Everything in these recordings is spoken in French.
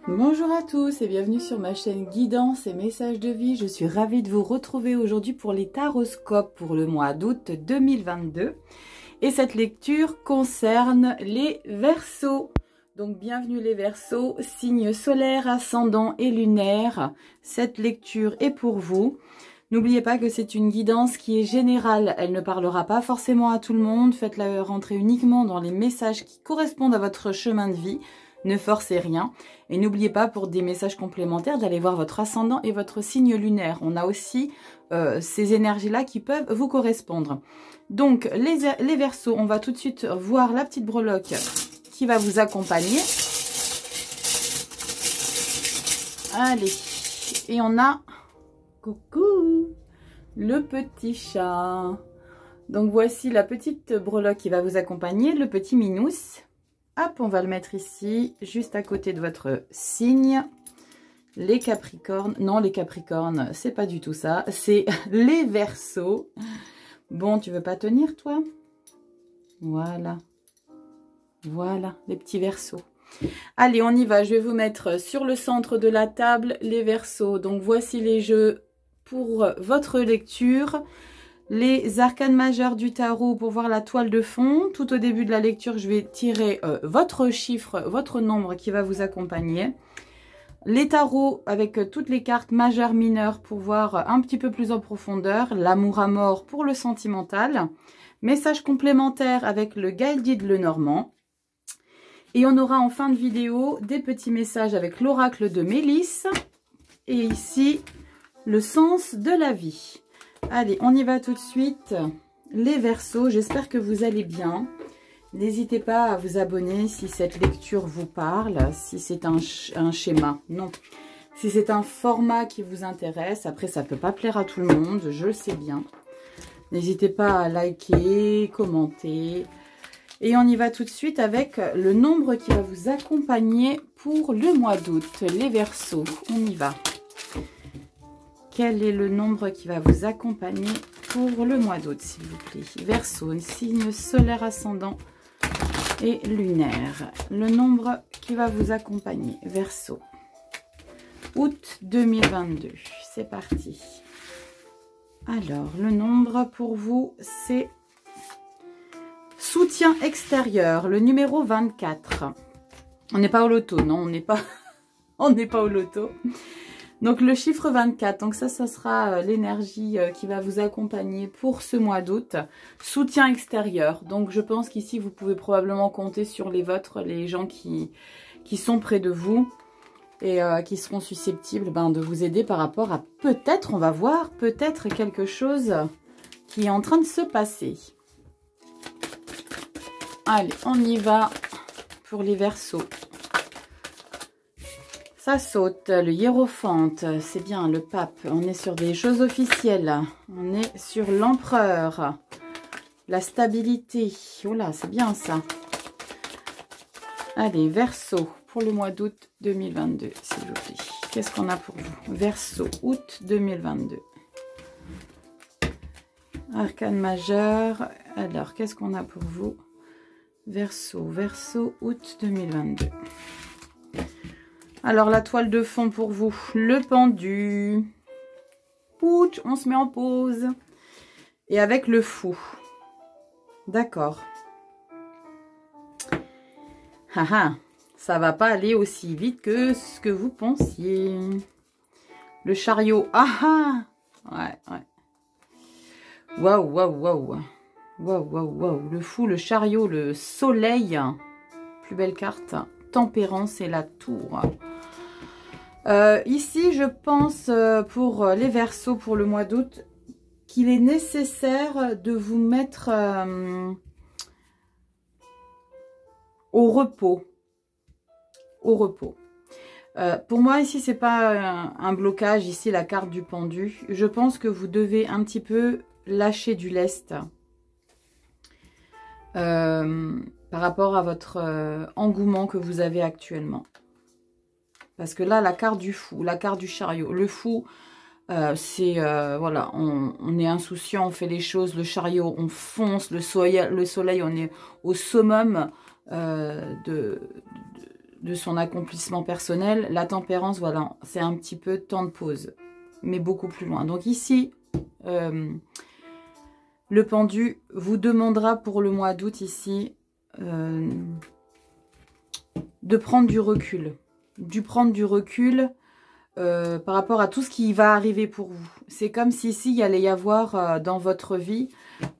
Bonjour à tous et bienvenue sur ma chaîne Guidance et Messages de Vie. Je suis ravie de vous retrouver aujourd'hui pour les taroscopes pour le mois d'août 2022. Et cette lecture concerne les Verseaux. Donc bienvenue les Verseaux, signes solaires, ascendants et lunaires. Cette lecture est pour vous. N'oubliez pas que c'est une guidance qui est générale. Elle ne parlera pas forcément à tout le monde. Faites-la rentrer uniquement dans les messages qui correspondent à votre chemin de vie. Ne forcez rien. Et n'oubliez pas, pour des messages complémentaires, d'aller voir votre ascendant et votre signe lunaire. On a aussi ces énergies-là qui peuvent vous correspondre. Donc, les Verseaux, on va tout de suite voir la petite breloque qui va vous accompagner. Allez. Et on a... Coucou, le petit chat. Donc voici la petite breloque qui va vous accompagner, le petit minous. Hop, on va le mettre ici, juste à côté de votre signe. Les Capricornes, non les Capricornes, c'est pas du tout ça, c'est les Verseaux. Bon, tu veux pas tenir toi? Voilà. Voilà, les petits Verseaux. Allez, on y va, je vais vous mettre sur le centre de la table les Verseaux. Donc voici les jeux pour votre lecture, les arcanes majeures du tarot pour voir la toile de fond. Tout au début de la lecture, je vais tirer votre chiffre, votre nombre qui va vous accompagner. Les tarots avec toutes les cartes majeures, mineures pour voir un petit peu plus en profondeur. L'amour à mort pour le sentimental. Message complémentaire avec le Guided Lenormand. Et on aura en fin de vidéo des petits messages avec l'oracle de Mélisse. Et ici, le sens de la vie. Allez, on y va tout de suite. Les Verseaux, j'espère que vous allez bien. N'hésitez pas à vous abonner si cette lecture vous parle, si c'est un schéma. Non, si c'est un format qui vous intéresse. Après, ça ne peut pas plaire à tout le monde, je le sais bien. N'hésitez pas à liker, commenter. Et on y va tout de suite avec le nombre qui va vous accompagner pour le mois d'août. Les Verseaux, on y va. Quel est le nombre qui va vous accompagner pour le mois d'août, s'il vous plaît? Verseau, signe solaire ascendant et lunaire. Le nombre qui va vous accompagner. Verseau. Août 2022. C'est parti. Alors, le nombre pour vous, c'est soutien extérieur. Le numéro 24. On n'est pas au loto, non, on n'est pas au loto. Donc le chiffre 24, donc ça sera l'énergie qui va vous accompagner pour ce mois d'août. Soutien extérieur, donc je pense qu'ici vous pouvez probablement compter sur les vôtres, les gens qui sont près de vous et qui seront susceptibles de vous aider par rapport à peut-être, on va voir, peut-être quelque chose qui est en train de se passer. Allez, on y va pour les Verseaux. Ça saute, le hiérophante, c'est bien, le pape. On est sur des choses officielles. On est sur l'empereur. La stabilité. Oh là, c'est bien ça. Allez, Verseau, pour le mois d'août 2022, s'il vous plaît. Qu'est-ce qu'on a pour vous? Verseau, août 2022. Arcane majeur. Alors, qu'est-ce qu'on a pour vous? Verseau, Verseau, août 2022. Alors, la toile de fond pour vous, le pendu. Pouch, on se met en pause. Et avec le fou. D'accord. Haha, ça va pas aller aussi vite que ce que vous pensiez. Le chariot. Ah ah. Ouais. Waouh, waouh, waouh. Waouh, waouh, waouh. Le fou, le chariot, le soleil. Plus belle carte. Tempérance et la tour. Ici, je pense pour les Verseaux pour le mois d'août qu'il est nécessaire de vous mettre au repos. Au repos. Pour moi, ici, c'est pas un blocage. Ici, la carte du pendu. Je pense que vous devez un petit peu lâcher du lest par rapport à votre engouement que vous avez actuellement. Parce que là, la carte du fou, la carte du chariot. Le fou, c'est, voilà, on est insouciant, on fait les choses. Le chariot, on fonce. Le soleil, on est au summum de de son accomplissement personnel. La tempérance, voilà, c'est un petit peu temps de pause, mais beaucoup plus loin. Donc ici, le pendu vous demandera pour le mois d'août ici de prendre du recul. Par rapport à tout ce qui va arriver pour vous. C'est comme si ici, il allait y avoir dans votre vie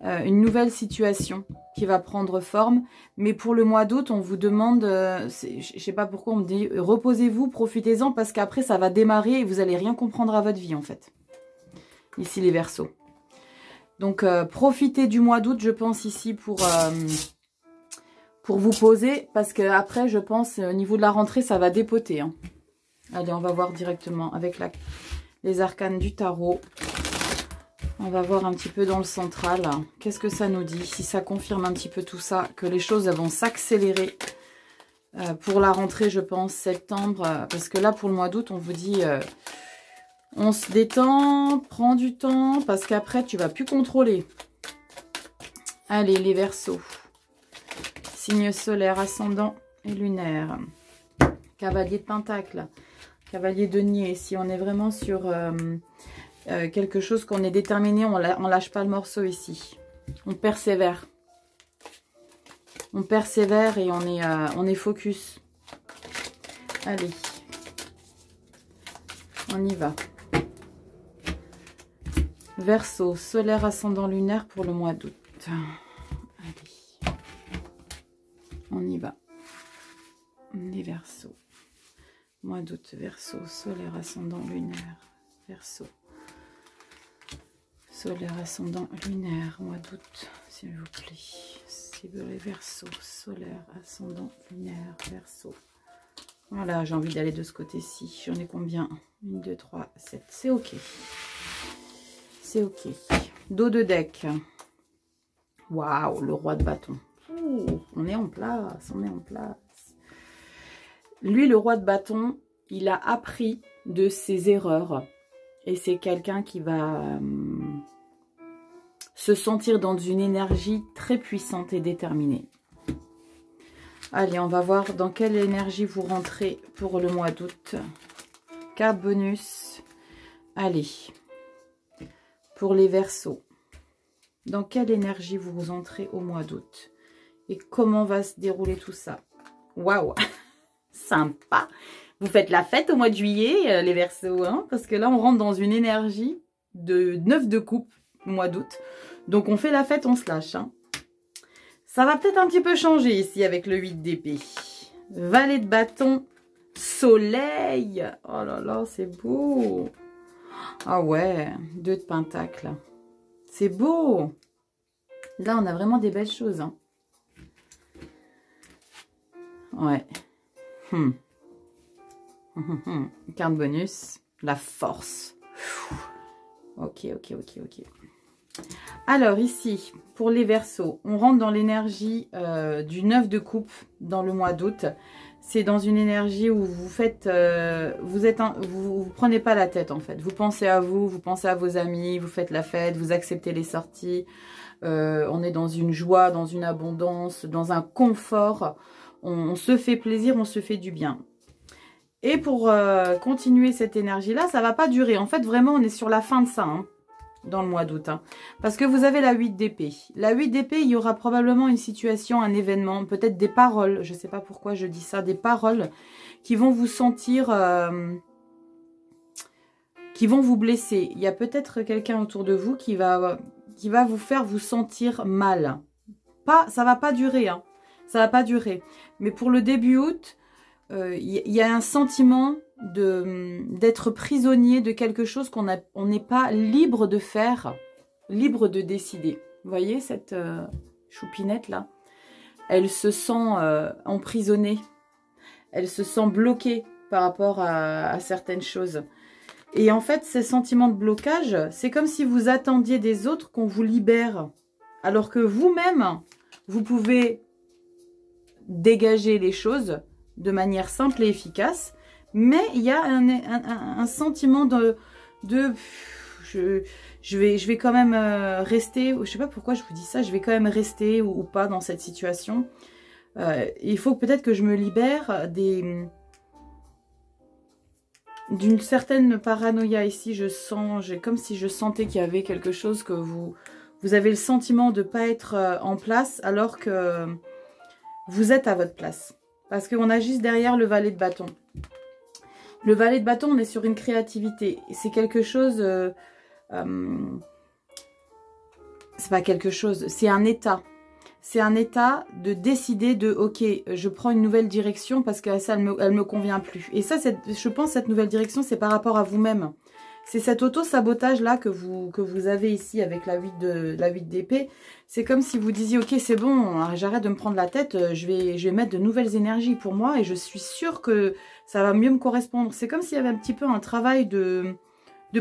une nouvelle situation qui va prendre forme. Mais pour le mois d'août, on vous demande, je sais pas pourquoi on me dit, reposez-vous, profitez-en, parce qu'après, ça va démarrer et vous allez rien comprendre à votre vie, en fait. Ici, les Verseaux. Donc, profitez du mois d'août, je pense, ici, pour vous poser, parce que après, je pense, au niveau de la rentrée, ça va dépoter, hein. Allez, on va voir directement avec les arcanes du tarot. On va voir un petit peu dans le central. Qu'est-ce que ça nous dit? Si ça confirme un petit peu tout ça, que les choses vont s'accélérer pour la rentrée, je pense, septembre. Parce que là, pour le mois d'août, on vous dit, on se détend, prends du temps, parce qu'après, tu vas plus contrôler. Allez, les Verseaux. Signe solaire, ascendant et lunaire. Cavalier de Pentacle. Cavalier de denier, si on est vraiment sur quelque chose qu'on est déterminé, on lâche pas le morceau ici. On persévère. On persévère et on est focus. Allez. On y va. Verseau, solaire, ascendant, lunaire pour le mois d'août. Allez. On y va. Les Verseaux. Mois d'août, Verseau, solaire, ascendant, lunaire, Verseau. Solaire, ascendant, lunaire, mois d'août, s'il vous plaît. C'est les Verseaux, solaire, ascendant, lunaire, Verseau. Voilà, j'ai envie d'aller de ce côté-ci. J'en ai combien? 1, 2, 3, 7. C'est ok. C'est ok. Dos de deck. Waouh, le roi de bâton. Ouh, on est en place, on est en place. Lui, le roi de bâton, il a appris de ses erreurs. Et c'est quelqu'un qui va se sentir dans une énergie très puissante et déterminée. Allez, on va voir dans quelle énergie vous rentrez pour le mois d'août. Carte bonus. Allez. Pour les Verseaux. Dans quelle énergie vous entrez au mois d'août? Et comment va se dérouler tout ça? Waouh! Sympa. Vous faites la fête au mois de juillet, les Verseaux, hein, parce que là, on rentre dans une énergie de 9 de coupe au mois d'août. Donc, on fait la fête, on se lâche. Hein. Ça va peut-être un petit peu changer ici avec le 8 d'épée. Valet de bâton, soleil. Oh là là, c'est beau. Ah ouais, 2 de pentacle. C'est beau. Là, on a vraiment des belles choses. Hein. Ouais. Carte bonus, la force. Ok. Alors ici, pour les Verseaux, on rentre dans l'énergie du 9 de coupe dans le mois d'août. C'est dans une énergie où vous faites, vous prenez pas la tête en fait. Vous pensez à vous, vous pensez à vos amis, vous faites la fête, vous acceptez les sorties. On est dans une joie, dans une abondance, dans un confort. On se fait plaisir, on se fait du bien. Et pour continuer cette énergie-là, ça va pas durer. En fait, vraiment, on est sur la fin de ça, hein, dans le mois d'août. Hein, parce que vous avez la 8 d'épée. La 8 d'épée, il y aura probablement une situation, un événement, peut-être des paroles. Je ne sais pas pourquoi je dis ça. Des paroles qui vont vous sentir... qui vont vous blesser. Il y a peut-être quelqu'un autour de vous qui va vous faire vous sentir mal. Ça va pas durer, hein. Ça va pas durer. Mais pour le début août, il y a un sentiment d'être prisonnier de quelque chose qu'on n'est pas libre de faire, libre de décider. Vous voyez cette choupinette là? Elle se sent emprisonnée. Elle se sent bloquée par rapport à certaines choses. Et en fait, ces sentiments de blocage, c'est comme si vous attendiez des autres qu'on vous libère. Alors que vous-même, vous pouvez dégager les choses de manière simple et efficace. Mais il y a un sentiment je vais quand même rester, je sais pas pourquoi je vous dis ça, je vais quand même rester ou pas dans cette situation. Il faut peut-être que je me libère d'une certaine paranoïa ici. Je sens, comme si je sentais qu'il y avait quelque chose que vous avez le sentiment de ne pas être en place alors que vous êtes à votre place. Parce qu'on a juste derrière le valet de bâton. Le valet de bâton, on est sur une créativité. C'est quelque chose... c'est pas quelque chose, c'est un état. C'est un état de décider de, ok, je prends une nouvelle direction parce que ça, elle me convient plus. Et ça, je pense, cette nouvelle direction, c'est par rapport à vous-même. C'est cet auto-sabotage-là que vous avez ici avec la 8 d'épée. C'est comme si vous disiez, ok, c'est bon, j'arrête de me prendre la tête, je vais mettre de nouvelles énergies pour moi et je suis sûre que ça va mieux me correspondre. C'est comme s'il y avait un petit peu un travail de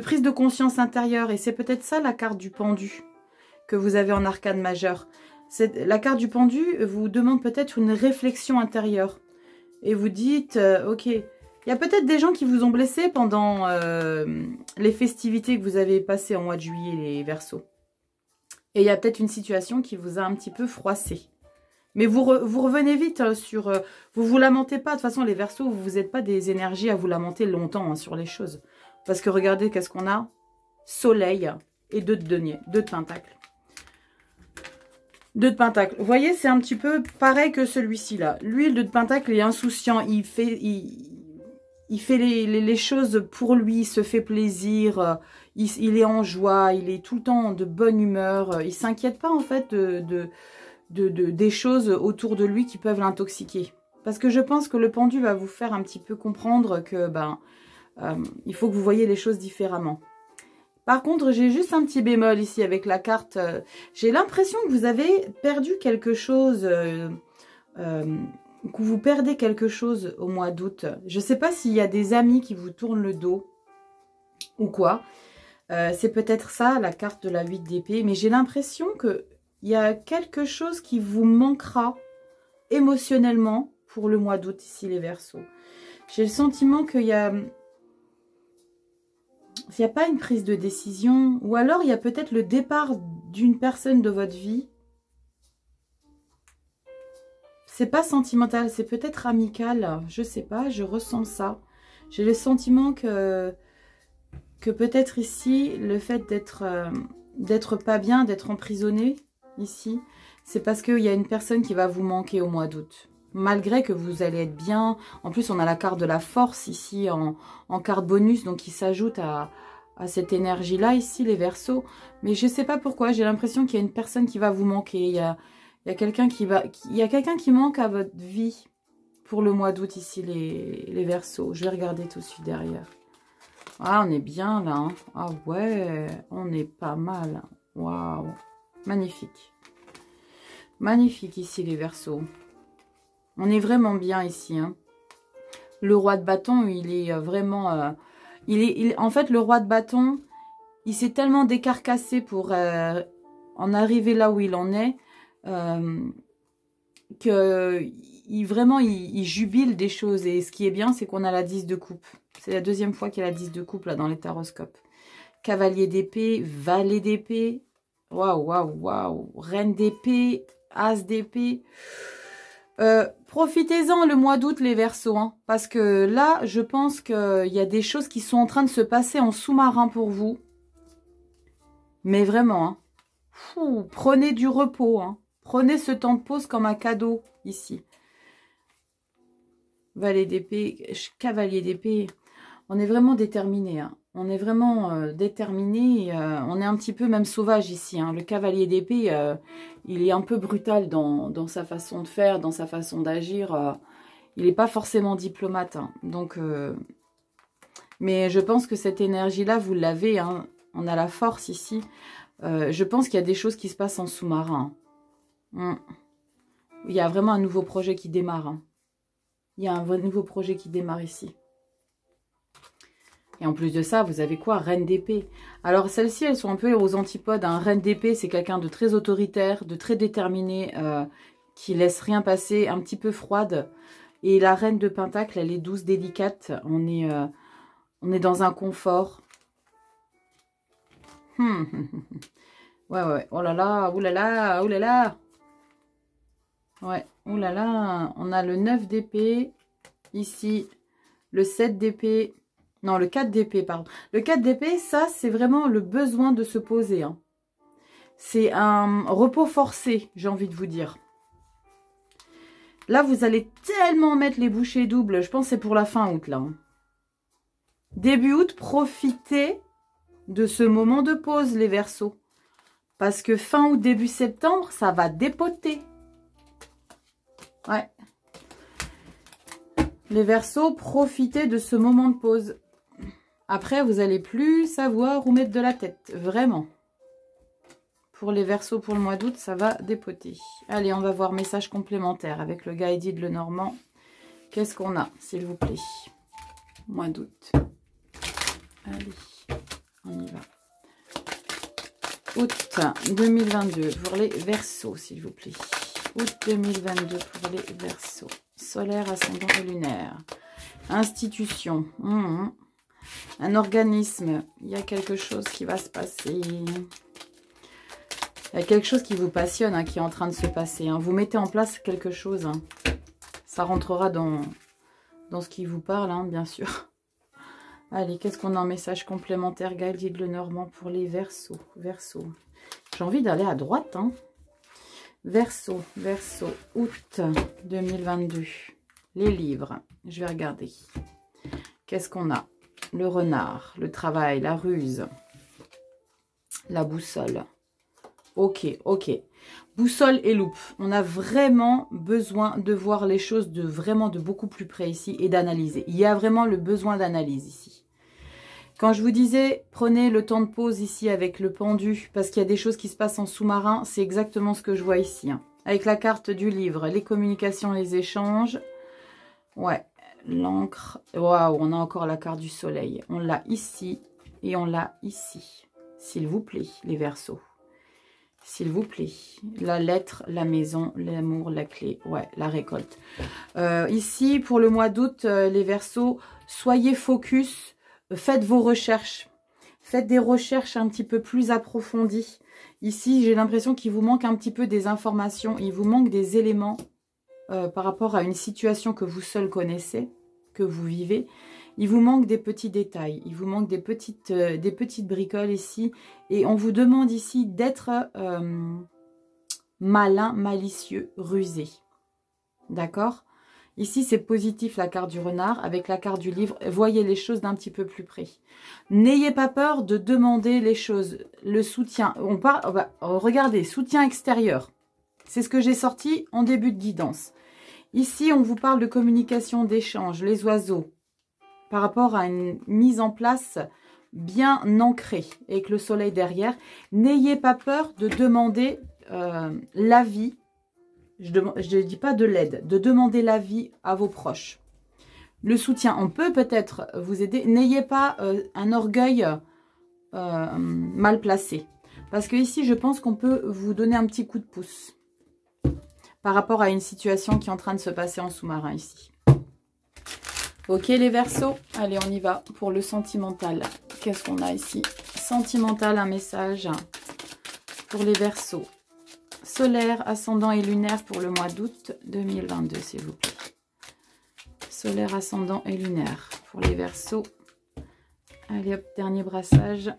prise de conscience intérieure. Et c'est peut-être ça la carte du pendu que vous avez en arcane majeure. La carte du pendu vous demande peut-être une réflexion intérieure. Et vous dites, ok, il y a peut-être des gens qui vous ont blessé pendant les festivités que vous avez passées en mois de juillet, les Verseaux. Et il y a peut-être une situation qui vous a un petit peu froissé. Mais vous revenez vite sur... vous vous lamentez pas. De toute façon, les Verseaux, vous n'êtes pas des énergies à vous lamenter longtemps sur les choses. Parce que regardez, qu'est-ce qu'on a? Soleil et 2 de denier, 2 de pentacle. 2 de pentacle. Vous voyez, c'est un petit peu pareil que celui-ci là. Lui, le 2 de pentacle, il est insouciant. Il fait les choses pour lui, il se fait plaisir. Il est en joie, il est tout le temps de bonne humeur. Il s'inquiète pas en fait des choses autour de lui qui peuvent l'intoxiquer. Parce que je pense que le pendu va vous faire un petit peu comprendre que il faut que vous voyez les choses différemment. Par contre, j'ai juste un petit bémol ici avec la carte. J'ai l'impression que vous avez perdu quelque chose, que vous perdez quelque chose au mois d'août. Je ne sais pas s'il y a des amis qui vous tournent le dos ou quoi. C'est peut-être ça, la carte de la 8 d'épée. Mais j'ai l'impression qu'il y a quelque chose qui vous manquera émotionnellement pour le mois d'août ici, les Verseaux. J'ai le sentiment qu'il y a... S'il n'y a pas une prise de décision, ou alors il y a peut-être le départ d'une personne de votre vie. C'est pas sentimental, c'est peut-être amical, je sais pas, je ressens ça. J'ai le sentiment que peut-être ici, le fait d'être pas bien, d'être emprisonné ici, c'est parce qu'il y a une personne qui va vous manquer au mois d'août. Malgré que vous allez être bien. En plus, on a la carte de la force ici en carte bonus, donc qui s'ajoute à cette énergie-là ici, les Verseaux. Mais je ne sais pas pourquoi, j'ai l'impression qu'il y a une personne qui va vous manquer. Il y a quelqu'un qui manque à votre vie pour le mois d'août ici, les Verseaux. Je vais regarder tout de suite derrière. Ah, on est bien là. Hein. Ah ouais, on est pas mal. Waouh, magnifique. Magnifique ici, les Verseaux. On est vraiment bien ici. Hein. Le roi de bâton, il est vraiment... en fait, le roi de bâton, il s'est tellement décarcassé pour en arriver là où il en est, il jubile des choses. Et ce qui est bien, c'est qu'on a la 10 de coupe. C'est la deuxième fois qu'il y a la 10 de coupe là, dans les taroscopes. Cavalier d'épée, valet d'épée. Waouh, waouh, waouh. Reine d'épée, as d'épée. Profitez-en le mois d'août, les Verseaux, hein, parce que là, je pense qu'il y a des choses qui sont en train de se passer en sous-marin pour vous. Mais vraiment, hein. Fou, prenez du repos, hein. Prenez ce temps de pause comme un cadeau, ici. Valet d'épée, cavalier d'épée. On est vraiment déterminé, hein. On est vraiment déterminé. On est un petit peu même sauvage ici. Hein. Le cavalier d'épée, il est un peu brutal dans sa façon de faire, dans sa façon d'agir. Il n'est pas forcément diplomate. Hein. Donc, mais je pense que cette énergie-là, vous l'avez. Hein. On a la force ici. Je pense qu'il y a des choses qui se passent en sous-marin. Il y a vraiment un nouveau projet qui démarre. Hein. Il y a un nouveau projet qui démarre ici. Et en plus de ça, vous avez quoi? Reine d'épée. Alors, celles-ci, elles sont un peu aux antipodes. Hein. Reine d'épée, c'est quelqu'un de très autoritaire, de très déterminé, qui laisse rien passer, un petit peu froide. Et la reine de pentacle, elle est douce, délicate. On est dans un confort. Ouais, ouais. Oh là là, oulala, oulala. Ouais, oh là là, on a le 9 d'épée, ici, le 7 d'épée, non, le 4 d'épée, pardon. Le 4 d'épée, ça, c'est vraiment le besoin de se poser. Hein. C'est un repos forcé, j'ai envie de vous dire. Là, vous allez tellement mettre les bouchées doubles, je pense que c'est pour la fin août, là. Hein. Début août, profitez de ce moment de pause, les Verseaux. Parce que fin août, début septembre, ça va dépoter. Ouais. Les Verseaux, profitez de ce moment de pause. Après, vous n'allez plus savoir où mettre de la tête. Vraiment. Pour les Verseaux, pour le mois d'août, ça va dépoter. Allez, on va voir message complémentaire avec le Guided Lenormand. Qu'est-ce qu'on a, s'il vous plaît? Mois d'août. Allez, on y va. Août 2022 pour les Verseaux, s'il vous plaît. Août 2022 pour les Verseaux. Solaire, ascendant et lunaire. Institution. Un organisme. Il y a quelque chose qui va se passer. Il y a quelque chose qui vous passionne, hein, qui est en train de se passer. Hein. Vous mettez en place quelque chose. Hein. Ça rentrera dans ce qui vous parle, hein, bien sûr. Allez, qu'est-ce qu'on a en message complémentaire? Guided Lenormand pour les Verseaux. Verseaux. J'ai envie d'aller à droite, hein. Verseau, Verseau, août 2022. Les livres, je vais regarder. Qu'est-ce qu'on a? Le renard, le travail, la ruse, la boussole. Ok, ok. Boussole et loupe. On a vraiment besoin de voir les choses de beaucoup plus près ici et d'analyser. Il y a vraiment le besoin d'analyse ici. Quand je vous disais, prenez le temps de pause ici avec le pendu, parce qu'il y a des choses qui se passent en sous-marin, c'est exactement ce que je vois ici. Hein. Avec la carte du livre, les communications, les échanges. Ouais, l'encre. Waouh, on a encore la carte du soleil. On l'a ici et on l'a ici. S'il vous plaît, les Verseaux. S'il vous plaît. La lettre, la maison, l'amour, la clé. Ouais, la récolte. Ici, pour le mois d'août, les Verseaux, soyez focus. Faites vos recherches. Faites des recherches un petit peu plus approfondies. Ici, j'ai l'impression qu'il vous manque un petit peu des informations. Il vous manque des éléments par rapport à une situation que vous seul connaissez, que vous vivez. Il vous manque des petits détails. Il vous manque des petites bricoles ici. Et on vous demande ici d'être malin, malicieux, rusé. D'accord ? Ici, c'est positif, la carte du renard. Avec la carte du livre, voyez les choses d'un petit peu plus près. N'ayez pas peur de demander les choses. Le soutien, regardez, soutien extérieur. C'est ce que j'ai sorti en début de guidance. Ici, on vous parle de communication, d'échange, les oiseaux. Par rapport à une mise en place bien ancrée, avec le soleil derrière. N'ayez pas peur de demander l'avis. Je ne dis pas de l'aide, de demander l'avis à vos proches. Le soutien, on peut peut-être vous aider. N'ayez pas un orgueil mal placé. Parce que ici, je pense qu'on peut vous donner un petit coup de pouce. Par rapport à une situation qui est en train de se passer en sous-marin ici. Ok les Verseaux, allez on y va pour le sentimental. Qu'est-ce qu'on a ici? Sentimental, un message pour les Verseaux. Solaire, ascendant et lunaire pour le mois d'août 2022, s'il vous plaît. Solaire, ascendant et lunaire pour les Verseaux. Allez hop, dernier brassage.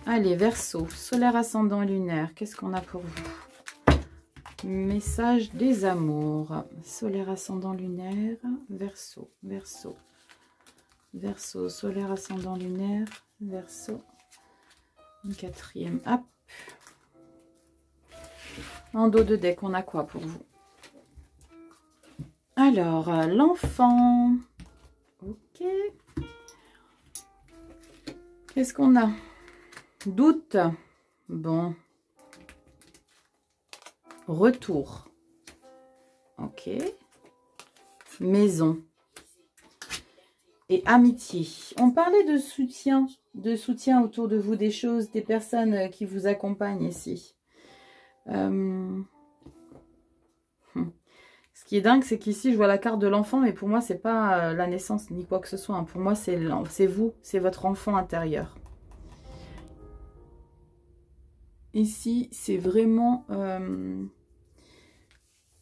Allez, Verseaux, solaire, ascendant et lunaire. Qu'est-ce qu'on a pour vous? Message des amours. Solaire, ascendant, lunaire. Verseaux, Verseaux. Verseau, solaire, ascendant, lunaire. Verseau. Une quatrième. Hop. En dos de deck, on a quoi pour vous? Alors, l'enfant. Ok. Qu'est-ce qu'on a? Doute. Bon. Retour. Ok. Maison. Et amitié. On parlait de soutien autour de vous, des choses, des personnes qui vous accompagnent ici. Ce qui est dingue, c'est qu'ici, je vois la carte de l'enfant, mais pour moi, c'est pas la naissance ni quoi que ce soit. Hein. Pour moi, c'est vous, c'est votre enfant intérieur. Ici, c'est vraiment...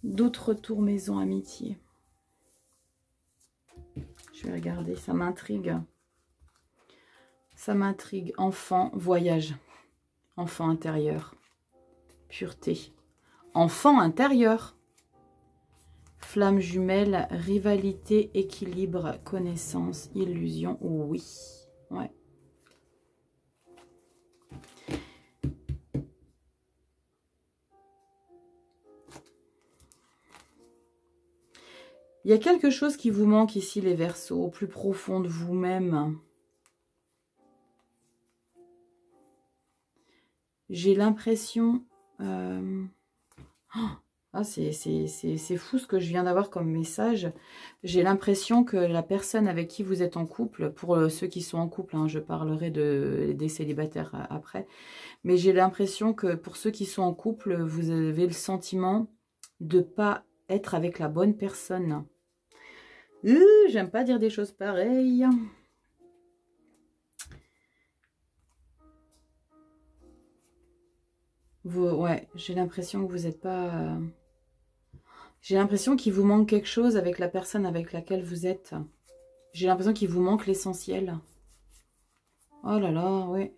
D'autres retours maison amitié. Je vais regarder, ça m'intrigue. Ça m'intrigue. Enfant, voyage. Enfant intérieur. Pureté. Enfant intérieur. Flamme jumelle, rivalité, équilibre, connaissance, illusion. Oui. Ouais. Il y a quelque chose qui vous manque ici, les Verseaux, au plus profond de vous-même. J'ai l'impression... Ah, c'est fou ce que je viens d'avoir comme message. J'ai l'impression que la personne avec qui vous êtes en couple, pour ceux qui sont en couple, hein, je parlerai des célibataires après, mais j'ai l'impression que pour ceux qui sont en couple, vous avez le sentiment de ne pas être avec la bonne personne. J'aime pas dire des choses pareilles. Ouais, j'ai l'impression que vous n'êtes pas... J'ai l'impression qu'il vous manque quelque chose avec la personne avec laquelle vous êtes. J'ai l'impression qu'il vous manque l'essentiel. Oh là là, ouais.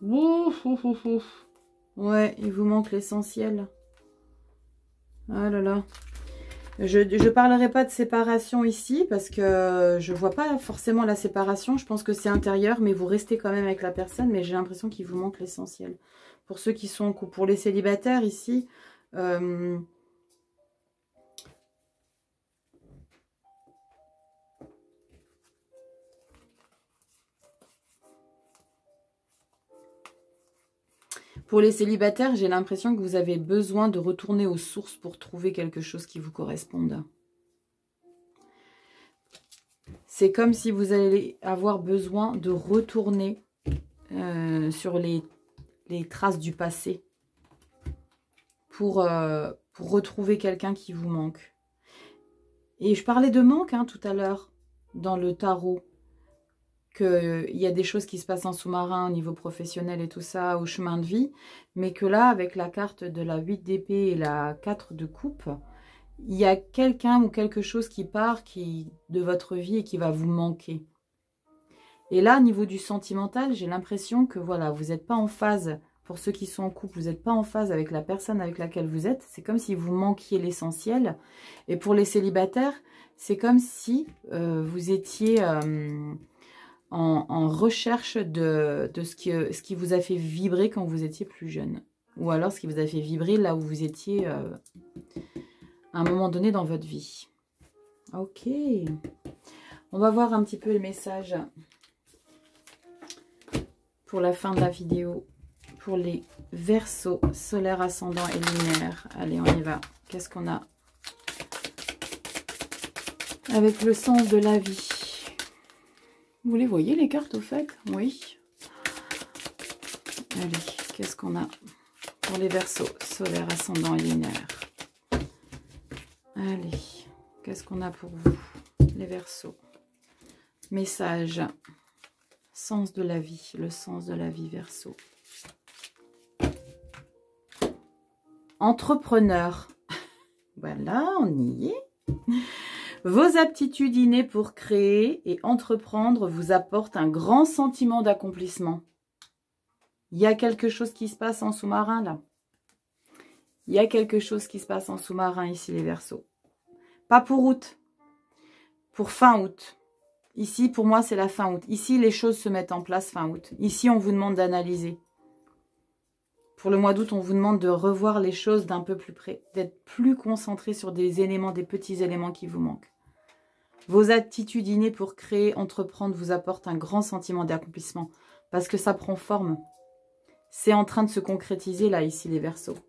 Ouf, ouf, ouf, ouf. Ouais, il vous manque l'essentiel. Oh là là. Je ne parlerai pas de séparation ici parce que je ne vois pas forcément la séparation. Je pense que c'est intérieur, mais vous restez quand même avec la personne. Mais j'ai l'impression qu'il vous manque l'essentiel. Pour ceux qui sont en couple, pour les célibataires ici, pour les célibataires, j'ai l'impression que vous avez besoin de retourner aux sources pour trouver quelque chose qui vous corresponde. C'est comme si vous allez avoir besoin de retourner sur les traces du passé pour retrouver quelqu'un qui vous manque. Et je parlais de manque hein, tout à l'heure dans le tarot, qu'il y a des choses qui se passent en sous-marin au niveau professionnel et tout ça, au chemin de vie, mais que là, avec la carte de la 8 d'épée et la 4 de coupe, il y a quelqu'un ou quelque chose qui part de votre vie et qui va vous manquer. Et là, au niveau du sentimental, j'ai l'impression que voilà, vous n'êtes pas en phase, pour ceux qui sont en couple, vous n'êtes pas en phase avec la personne avec laquelle vous êtes. C'est comme si vous manquiez l'essentiel. Et pour les célibataires, c'est comme si vous étiez en recherche de ce qui vous a fait vibrer quand vous étiez plus jeune. Ou alors ce qui vous a fait vibrer là où vous étiez à un moment donné dans votre vie. Ok. On va voir un petit peu le message pour la fin de la vidéo. Pour les Verseaux, solaire, ascendant et lunaire. Allez, on y va. Qu'est-ce qu'on a avec le sens de la vie? Vous les voyez les cartes au fait? Oui. Allez, qu'est-ce qu'on a pour les Verseaux, solaire, ascendant et lunaire? Allez, qu'est-ce qu'on a pour vous, les Verseaux? Message, sens de la vie, le sens de la vie Verseau. Entrepreneur. Voilà, on y est. Vos aptitudes innées pour créer et entreprendre vous apportent un grand sentiment d'accomplissement. Il y a quelque chose qui se passe en sous-marin là. Il y a quelque chose qui se passe en sous-marin ici les Verseaux. Pas pour août, pour fin août. Ici pour moi c'est la fin août. Ici les choses se mettent en place fin août. Ici on vous demande d'analyser. Pour le mois d'août, on vous demande de revoir les choses d'un peu plus près, d'être plus concentré sur des éléments, des petits éléments qui vous manquent. Vos attitudes innées pour créer, entreprendre vous apportent un grand sentiment d'accomplissement parce que ça prend forme. C'est en train de se concrétiser là, ici, les Verseaux.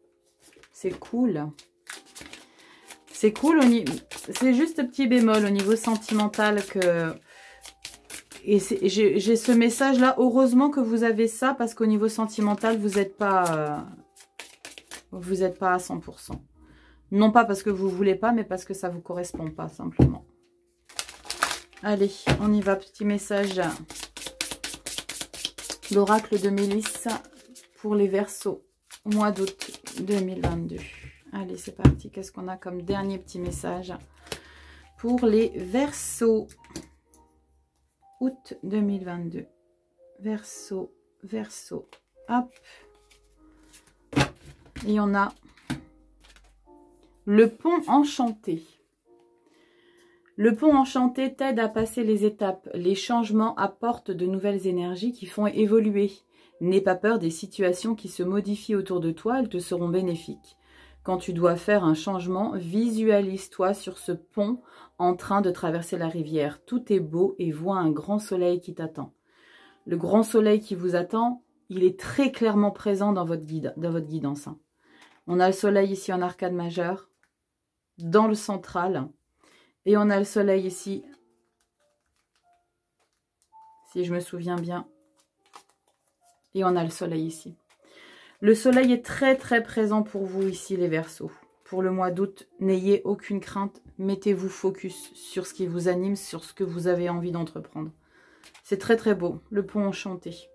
C'est cool. C'est cool. C'est juste petit bémol au niveau sentimental que... Et j'ai ce message-là. Heureusement que vous avez ça parce qu'au niveau sentimental, vous n'êtes pas à 100%. Non pas parce que vous ne voulez pas, mais parce que ça ne vous correspond pas simplement. Allez, on y va. Petit message. L'oracle de Mélisse pour les Verseaux. mois d'août 2022. Allez, c'est parti. Qu'est-ce qu'on a comme dernier petit message pour les Verseaux? Août 2022. Verseau, Verseau. Hop. Et on a le pont enchanté. Le pont enchanté t'aide à passer les étapes. Les changements apportent de nouvelles énergies qui font évoluer. N'aie pas peur des situations qui se modifient autour de toi, elles te seront bénéfiques. Quand tu dois faire un changement, visualise-toi sur ce pont en train de traverser la rivière. Tout est beau et vois un grand soleil qui t'attend. Le grand soleil qui vous attend, il est très clairement présent dans votre guidance. On a le soleil ici en arcade majeure, dans le central. Et on a le soleil ici, si je me souviens bien. Et on a le soleil ici. Le soleil est très très présent pour vous ici les Verseaux. Pour le mois d'août, n'ayez aucune crainte. Mettez-vous focus sur ce qui vous anime, sur ce que vous avez envie d'entreprendre. C'est très très beau, le pont enchanté.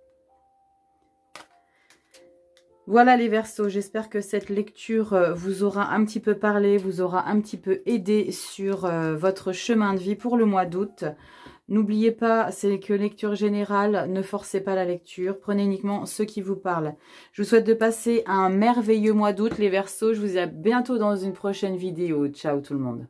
Voilà les Verseaux, j'espère que cette lecture vous aura un petit peu parlé, vous aura un petit peu aidé sur votre chemin de vie pour le mois d'août. N'oubliez pas, c'est que lecture générale, ne forcez pas la lecture, prenez uniquement ce qui vous parle. Je vous souhaite de passer un merveilleux mois d'août les Verseaux, je vous dis à bientôt dans une prochaine vidéo. Ciao tout le monde.